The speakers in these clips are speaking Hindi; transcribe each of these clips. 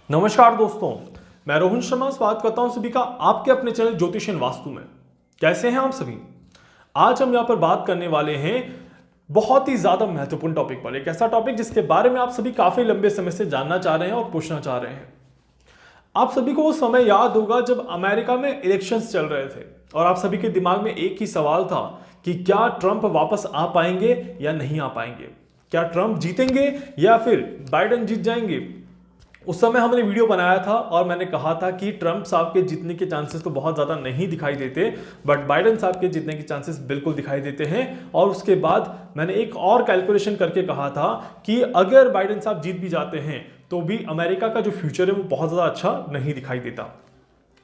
नमस्कार दोस्तों, मैं रोहन शर्मा स्वागत करता हूं सभी का आपके अपने चैनल ज्योतिष एंड वास्तु में। कैसे हैं आप सभी? आज हम यहां पर बात करने वाले हैं बहुत ही ज्यादा महत्वपूर्ण टॉपिक पर। एक ऐसा टॉपिक जिसके बारे में आप सभी काफी लंबे समय से जानना चाह रहे हैं और पूछना चाह रहे हैं। आप सभी को वो समय याद होगा जब अमेरिका में इलेक्शंस चल रहे थे और आप सभी के दिमाग में एक ही सवाल था कि क्या ट्रंप वापस आ पाएंगे या नहीं आ पाएंगे, क्या ट्रंप जीतेंगे या फिर बाइडेन जीत जाएंगे। उस समय हमने वीडियो बनाया था और मैंने कहा था कि ट्रंप साहब के जीतने के चांसेस तो बहुत ज़्यादा नहीं दिखाई देते, बट बाइडेन साहब के जीतने के चांसेस बिल्कुल दिखाई देते हैं। और उसके बाद मैंने एक और कैलकुलेशन करके कहा था कि अगर बाइडेन साहब जीत भी जाते हैं तो भी अमेरिका का जो फ्यूचर है वो बहुत ज़्यादा अच्छा नहीं दिखाई देता।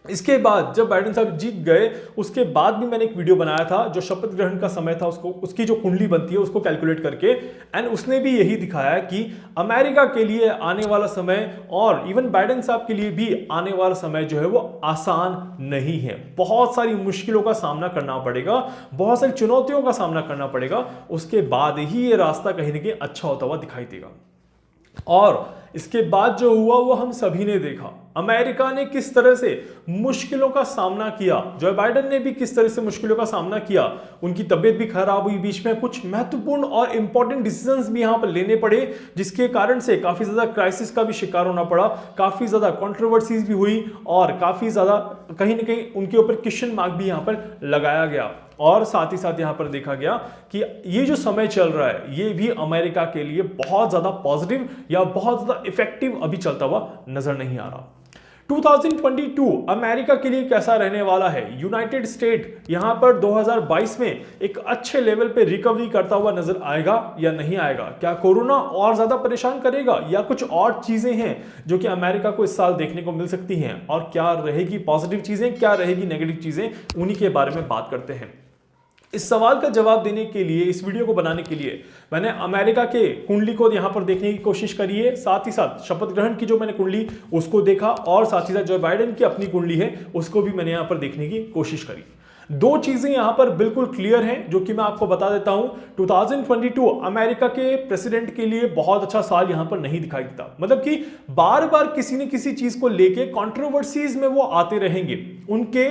इसके बाद जब बाइडेन साहब जीत गए उसके बाद भी मैंने एक वीडियो बनाया था जो शपथ ग्रहण का समय था, उसको उसकी जो कुंडली बनती है उसको कैलकुलेट करके, एंड उसने भी यही दिखाया कि अमेरिका के लिए आने वाला समय और इवन बाइडेन साहब के लिए भी आने वाला समय जो है वो आसान नहीं है। बहुत सारी मुश्किलों का सामना करना पड़ेगा, बहुत सारी चुनौतियों का सामना करना पड़ेगा, उसके बाद ही ये रास्ता कहीं ना कहीं अच्छा होता हुआ दिखाई देगा। और इसके बाद जो हुआ वो हम सभी ने देखा। अमेरिका ने किस तरह से मुश्किलों का सामना किया, जो बाइडेन ने भी किस तरह से मुश्किलों का सामना किया। उनकी तबीयत भी खराब हुई, बीच में कुछ महत्वपूर्ण और इंपॉर्टेंट डिसीजंस भी यहां पर लेने पड़े, जिसके कारण से काफी ज्यादा क्राइसिस का भी शिकार होना पड़ा, काफी ज्यादा कंट्रोवर्सीज भी हुई और काफी ज्यादा कहीं ना कहीं उनके ऊपर क्वेश्चन मार्क भी यहां पर लगाया गया। और साथ ही साथ यहां पर देखा गया कि ये जो समय चल रहा है ये भी अमेरिका के लिए बहुत ज्यादा पॉजिटिव या बहुत ज्यादा इफेक्टिव अभी चलता हुआ नजर नहीं आ रहा। 2022 अमेरिका के लिए कैसा रहने वाला है? यूनाइटेड स्टेट यहां पर 2022 में एक अच्छे लेवल पे रिकवरी करता हुआ नजर आएगा या नहीं आएगा? क्या कोरोना और ज्यादा परेशान करेगा या कुछ और चीजें हैं जो कि अमेरिका को इस साल देखने को मिल सकती हैं? और क्या रहेगी पॉजिटिव चीजें, क्या रहेगी नेगेटिव चीजें, उन्हीं के बारे में बात करते हैं। इस सवाल का जवाब देने के लिए, इस वीडियो को बनाने के लिए मैंने अमेरिका के कुंडली को यहां पर देखने की कोशिश करी है, साथ ही साथ शपथ ग्रहण की जो मैंने कुंडली उसको देखा, और साथ ही साथ जो बाइडेन की अपनी कुंडली है उसको भी मैंने यहां पर देखने की कोशिश करी। दो चीजें यहां पर बिल्कुल क्लियर हैं जो कि मैं आपको बता देता हूं। 2022 अमेरिका के प्रेसिडेंट के लिए बहुत अच्छा साल यहां पर नहीं दिखाई देता। मतलब कि बार बार किसी न किसी चीज को लेके कंट्रोवर्सीज में वो आते रहेंगे, उनके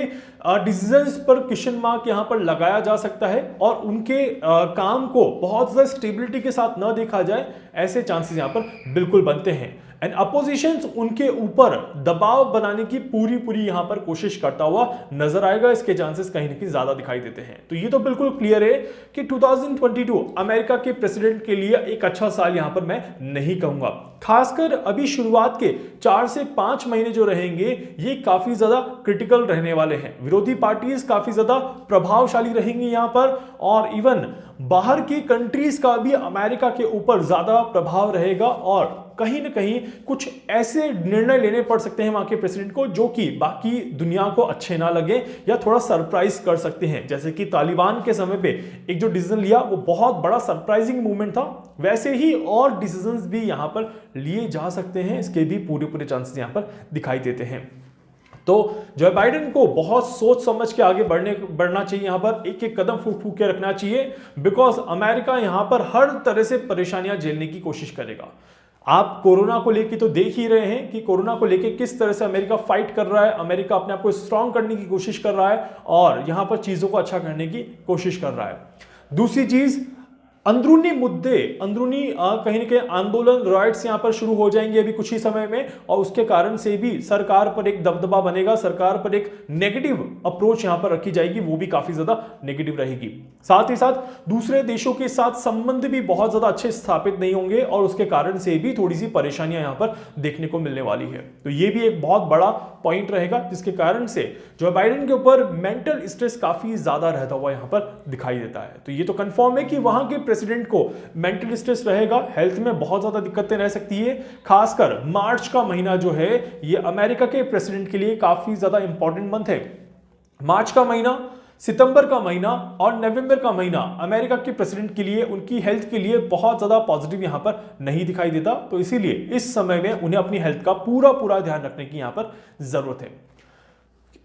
डिसीजंस पर क्वेश्चन मार्क यहां पर लगाया जा सकता है और उनके काम को बहुत ज्यादा स्टेबिलिटी के साथ न देखा जाए, ऐसे चांसेस यहां पर बिल्कुल बनते हैं। एंड अपोजिशन उनके ऊपर दबाव बनाने की पूरी यहां पर कोशिश करता हुआ नजर आएगा, इसके चांसेस कहीं ना कहीं ज्यादा दिखाई देते हैं। तो ये तो बिल्कुल क्लियर है कि 2022 अमेरिका के प्रेसिडेंट के लिए एक अच्छा साल यहां पर मैं नहीं कहूंगा। खासकर अभी शुरुआत के 4 से 5 महीने जो रहेंगे ये काफी ज्यादा क्रिटिकल रहने वाले हैं। विरोधी पार्टीज काफी ज्यादा प्रभावशाली रहेंगी यहां पर, और इवन बाहर की कंट्रीज का भी अमेरिका के ऊपर ज्यादा प्रभाव रहेगा और कहीं ना कहीं कुछ ऐसे निर्णय लेने पड़ सकते हैं वहां के प्रेसिडेंट को जो कि बाकी दुनिया को अच्छे ना लगे या थोड़ा सरप्राइज कर सकते हैं। जैसे कि तालिबान के समय पे एक जो डिसीजन लिया वो बहुत बड़ा सरप्राइजिंग मूवमेंट था, वैसे ही और डिसीजंस भी यहां पर लिए जा सकते हैं, इसके भी पूरे चांसेस यहां पर दिखाई देते हैं। तो जो बाइडेन को बहुत सोच समझ के आगे बढ़ना चाहिए, यहां पर एक एक कदम फूक के रखना चाहिए, बिकॉज अमेरिका यहां पर हर तरह से परेशानियां झेलने की कोशिश करेगा। आप कोरोना को लेकर तो देख ही रहे हैं कि कोरोना को लेकर किस तरह से अमेरिका फाइट कर रहा है, अमेरिका अपने आप को स्ट्रांग करने की कोशिश कर रहा है और यहां पर चीजों को अच्छा करने की कोशिश कर रहा है। दूसरी चीज, अंदरूनी मुद्दे, अंदरूनी कहीं ना कहीं आंदोलन, राइट्स यहां पर शुरू हो जाएंगे अभी कुछ ही समय में, और उसके कारण से भी सरकार पर एक दबदबा बनेगा, सरकार पर एक नेगेटिव अप्रोच यहां पर रखी जाएगी, वो भी काफी ज्यादा नेगेटिव रहेगी। साथ ही साथ दूसरे देशों के साथ संबंध भी बहुत ज्यादा अच्छे स्थापित नहीं होंगे और उसके कारण से भी थोड़ी सी परेशानियां यहां पर देखने को मिलने वाली है। तो ये भी एक बहुत बड़ा पॉइंट रहेगा जिसके कारण से जो बाइडेन के ऊपर मेंटल स्ट्रेस काफी ज्यादा रहता हुआ यहां पर दिखाई देता है। तो ये तो कंफर्म है कि वहां के प्रेसिडेंट को मेंटल स्ट्रेस रहेगा, हेल्थ में बहुत ज्यादा दिक्कतें रह सकती है। खासकर मार्च का महीना जो है ये अमेरिका के प्रेसिडेंट के लिए काफी ज्यादा इंपॉर्टेंट मंथ है। मार्च का महीना, सितंबर का महीना और नवंबर का महीना अमेरिका के प्रेसिडेंट के लिए, उनकी हेल्थ के लिए बहुत ज्यादा पॉजिटिव यहां पर नहीं दिखाई देता। तो इसीलिए इस समय में उन्हें अपनी हेल्थ का पूरा ध्यान रखने की यहां पर जरूरत है।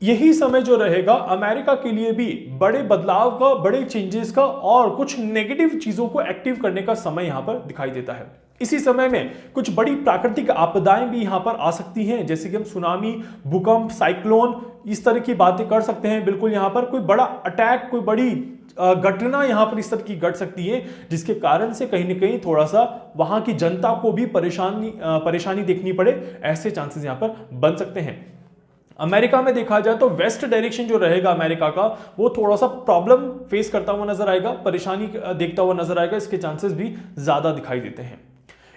यही समय जो रहेगा अमेरिका के लिए भी बड़े बदलाव का, बड़े चेंजेस का और कुछ नेगेटिव चीजों को एक्टिव करने का समय यहां पर दिखाई देता है। इसी समय में कुछ बड़ी प्राकृतिक आपदाएं भी यहां पर आ सकती हैं, जैसे कि हम सुनामी, भूकंप, साइक्लोन, इस तरह की बातें कर सकते हैं। बिल्कुल यहां पर कोई बड़ा अटैक, कोई बड़ी घटना यहां पर इस तरह की घट सकती है, जिसके कारण से कहीं ना कहीं थोड़ा सा वहां की जनता को भी परेशानी देखनी पड़े, ऐसे चांसेस यहां पर बन सकते हैं। अमेरिका में देखा जाए तो वेस्ट डायरेक्शन जो रहेगा अमेरिका का, वो थोड़ा सा प्रॉब्लम फेस करता हुआ नजर आएगा, परेशानी देखता हुआ नजर आएगा, इसके चांसेस भी ज्यादा दिखाई देते हैं।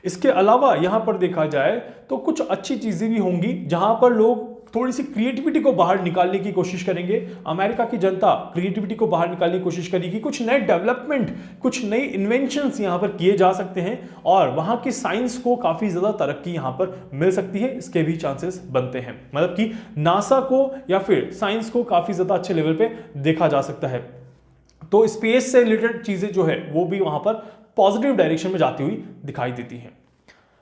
इसके अलावा यहां पर देखा जाए तो कुछ अच्छी चीजें भी होंगी, जहां पर लोग थोड़ी सी क्रिएटिविटी को बाहर निकालने की कोशिश करेंगे। अमेरिका की जनता क्रिएटिविटी को बाहर निकालने की कोशिश करेगी, कुछ नए डेवलपमेंट, कुछ नई इन्वेंशंस यहां पर किए जा सकते हैं और वहां की साइंस को काफी ज्यादा तरक्की यहां पर मिल सकती है, इसके भी चांसेस बनते हैं। मतलब कि नासा को या फिर साइंस को काफी ज्यादा अच्छे लेवल पे देखा जा सकता है। तो स्पेस से रिलेटेड चीजें जो है वो भी वहां पर पॉजिटिव डायरेक्शन में जाती हुई दिखाई देती हैं।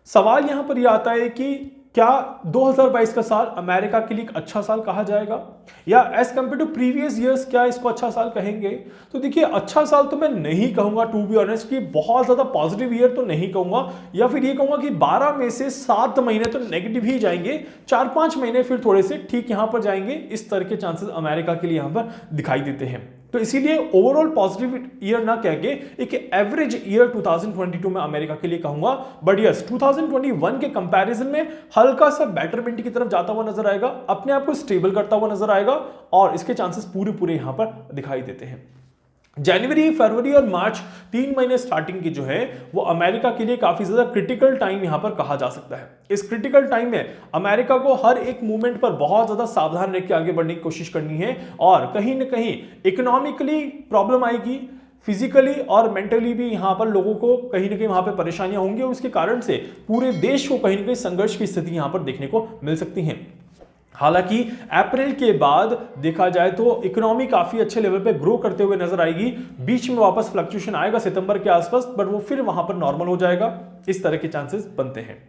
सवाल यहां पर यह आता है कि क्या 2022 का साल अमेरिका के लिए एक अच्छा साल कहा जाएगा, या as compare to previous years क्या इसको अच्छा साल कहेंगे? तो देखिए, अच्छा साल तो मैं नहीं कहूंगा, टू बी ऑनेस्ट, कि बहुत ज्यादा पॉजिटिव ईयर तो नहीं कहूंगा, या फिर ये कहूंगा कि 12 में से 7 महीने तो नेगेटिव ही जाएंगे, 4-5 महीने फिर थोड़े से ठीक यहां पर जाएंगे। इस तरह के चांसेस अमेरिका के लिए यहां पर दिखाई देते हैं। तो इसीलिए ओवरऑल पॉजिटिव ईयर ना कह के एक एवरेज ईयर 2022 में अमेरिका के लिए कहूंगा। बट यस, 2021 के कंपैरिजन में हल्का सा बेटरमेंट की तरफ जाता हुआ नजर आएगा, अपने आप को स्टेबल करता हुआ नजर आएगा और इसके चांसेस पूरे यहां पर दिखाई देते हैं। जनवरी, फरवरी और मार्च 3 महीने स्टार्टिंग की जो है वो अमेरिका के लिए काफी ज्यादा क्रिटिकल टाइम यहां पर कहा जा सकता है। इस क्रिटिकल टाइम में अमेरिका को हर एक मूवमेंट पर बहुत ज्यादा सावधान रह के आगे बढ़ने की कोशिश करनी है और कहीं ना कहीं इकोनॉमिकली प्रॉब्लम आएगी, फिजिकली और मेंटली भी यहां पर लोगों को कहीं ना कहीं वहां पर परेशानियां होंगी और उसके कारण से पूरे देश को कहीं ना कहीं संघर्ष की स्थिति यहां पर देखने को मिल सकती है। हालांकि अप्रैल के बाद देखा जाए तो इकोनॉमी काफी अच्छे लेवल पे ग्रो करते हुए नजर आएगी, बीच में वापस फ्लक्चुएशन आएगा सितंबर के आसपास, बट वो फिर वहां पर नॉर्मल हो जाएगा, इस तरह के चांसेस बनते हैं।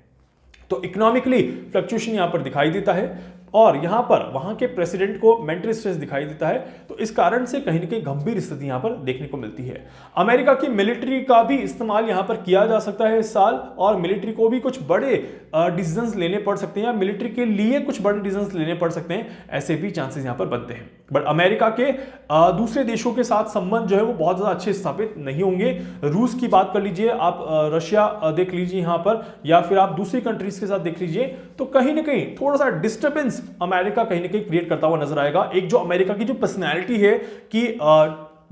तो इकोनॉमिकली फ्लक्चुएशन यहां पर दिखाई देता है और यहां पर वहां के प्रेसिडेंट को मेंटल स्ट्रेस दिखाई देता है, तो इस कारण से कहीं ना कहीं गंभीर स्थिति यहां पर देखने को मिलती है। अमेरिका की मिलिट्री का भी इस्तेमाल यहां पर किया जा सकता है इस साल और मिलिट्री को भी कुछ बड़े डिसीजंस लेने पड़ सकते हैं या मिलिट्री के लिए कुछ बड़े डिसीजंस लेने पड़ सकते हैं, ऐसे भी चांसेस यहां पर बनते हैं। बट अमेरिका के दूसरे देशों के साथ संबंध जो है वो बहुत ज्यादा अच्छे स्थापित नहीं होंगे। रूस की बात कर लीजिए आप, रशिया देख लीजिए यहां पर, या फिर आप दूसरी कंट्रीज के साथ देख लीजिए, तो कहीं ना कहीं थोड़ा सा डिस्टर्बेंस अमेरिका कहीं ना कहीं क्रिएट करता हुआ नजर आएगा। एक जो अमेरिका की जो पर्सनैलिटी है कि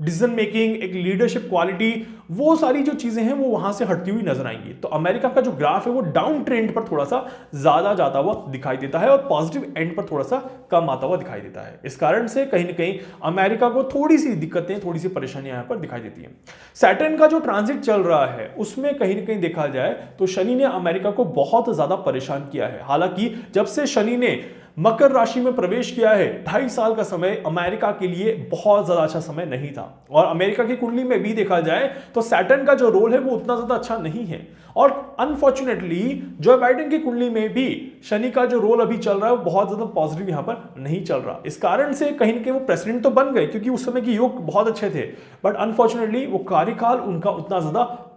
डिसीजन मेकिंग, एक लीडरशिप क्वालिटी, वो सारी जो चीजें हैं वो वहां से हटती हुई नजर आएंगी। तो अमेरिका का जो ग्राफ है वो डाउन ट्रेंड पर थोड़ा सा ज्यादा जाता हुआ दिखाई देता है और पॉजिटिव एंड पर थोड़ा सा कम आता हुआ दिखाई देता है। इस कारण से कहीं ना कहीं अमेरिका को थोड़ी सी दिक्कतें, थोड़ी सी परेशानियां यहां पर दिखाई देती हैं। सैटर्न का जो ट्रांजिट चल रहा है उसमें कहीं ना कहीं देखा जाए तो शनि ने अमेरिका को बहुत ज्यादा परेशान किया है। हालांकि जब से शनि ने मकर राशि में प्रवेश किया है, 2.5 साल का समय अमेरिका के लिए बहुत ज्यादा अच्छा समय नहीं था और अमेरिका की कुंडली में भी देखा जाए तो सैटर्न का जो रोल है वो उतना ज्यादा अच्छा नहीं है और अनफॉर्चुनेटली जो बाइडेन की कुंडली में भी शनि का जो रोल अभी चल रहा है वो बहुत ज्यादा पॉजिटिव यहां पर नहीं चल रहा। इस कारण से कहीं ना कहीं वो प्रेसिडेंट तो बन गए क्योंकि उस समय के योग बहुत अच्छे थे, बट अनफॉर्चुनेटली वो कार्यकाल उनका उतना ज्यादा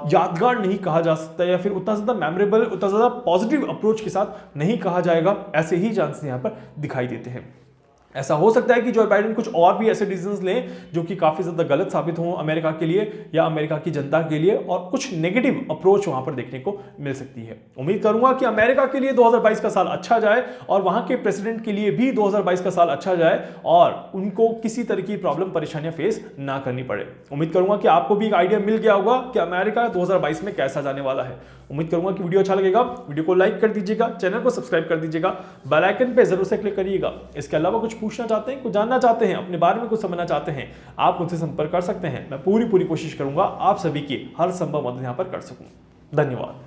यादगार नहीं कहा जा सकता या फिर उतना ज्यादा मेमोरेबल, उतना ज्यादा पॉजिटिव अप्रोच के साथ नहीं कहा जाएगा, ऐसे ही चांसेस यहां पर दिखाई देते हैं। ऐसा हो सकता है कि जो बाइडेन कुछ और भी ऐसे डिसीजंस लें जो कि काफी ज्यादा गलत साबित हों अमेरिका के लिए या अमेरिका की जनता के लिए और कुछ नेगेटिव अप्रोच वहां पर देखने को मिल सकती है। उम्मीद करूंगा कि अमेरिका के लिए 2022 का साल अच्छा जाए और वहां के प्रेसिडेंट के लिए भी 2022 का साल अच्छा जाए और उनको किसी तरह की प्रॉब्लम, परेशानियां फेस ना करनी पड़े। उम्मीद करूंगा कि आपको भी एक आइडिया मिल गया होगा कि अमेरिका 2022 में कैसा जाने वाला है। उम्मीद करूंगा कि वीडियो अच्छा लगेगा, वीडियो को लाइक कर दीजिएगा, चैनल को सब्सक्राइब कर दीजिएगा, बेल आइकन पे जरूर से क्लिक करिएगा। इसके अलावा कुछ पूछना चाहते हैं, कुछ जानना चाहते हैं, अपने बारे में कुछ समझना चाहते हैं, आप मुझसे संपर्क कर सकते हैं। मैं पूरी कोशिश करूंगा आप सभी की हर संभव मदद यहां पर कर सकूं। धन्यवाद।